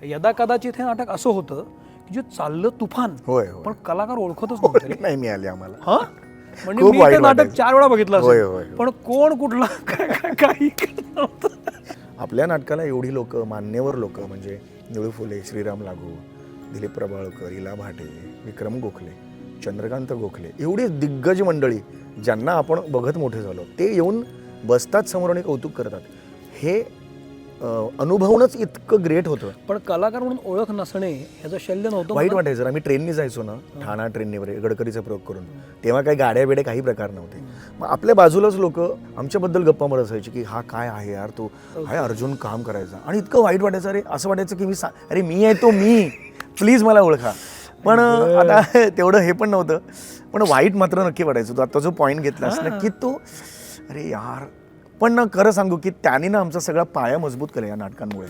यदा कदाचित हे नाटक असं होतं की जे चाललं तुफान, होय पण कलाकार ओळखतच नव्हते रे. नाही मिळाले आम्हाला. हा म्हणजे खूप मी वाईट ते नाटक वाटायचं. 4 वेळा बघितलं होय, असेल, होय. पण कोण कुठला काही नव्हतं. आपल्या नाटकाला एवढी लोक, मान्यवर लोक म्हणजे निळू फुले, श्रीराम लागू, दिलीप प्रभावळकर, इला भाटे, विक्रम गोखले, चंद्रकांत गोखले, एवढी दिग्गज मंडळी ज्यांना आपण बघत मोठे झालो, ते येऊन बसतात समोर आणि कौतुक करतात. हे अनुभवणंच इतकं ग्रेट होतं. पण कलाकार म्हणून ओळख नसणे ह्याचं शल्य नव्हतं. वाईट मला. वाटायचं. आम्ही ट्रेननी जायचो ना, ठाणा ट्रेननी वगैरे गडकरीचा प्रयोग करून, तेव्हा काही गाड्या बिड्या काही प्रकार नव्हते. मग आपल्या बाजूलाच लोक आमच्याबद्दल गप्पा मारत असायचे की हा काय आहे यार, तो हाय अर्जुन काम करायचा. आणि इतकं वाईट वाटायचं. अरे असं वाटायचं की अरे मी आहे तो, मी प्लीज मला ओळखा. पण आता तेवढं हे पण नव्हतं, पण वाईट मात्र नक्की वाटायचं. तो आता जो पॉईंट घेतलास ना की तो अरे यार. पण खरं सांगू की त्याने ना आमचा सगळा पाया मजबूत केला या नाटकांमुळे.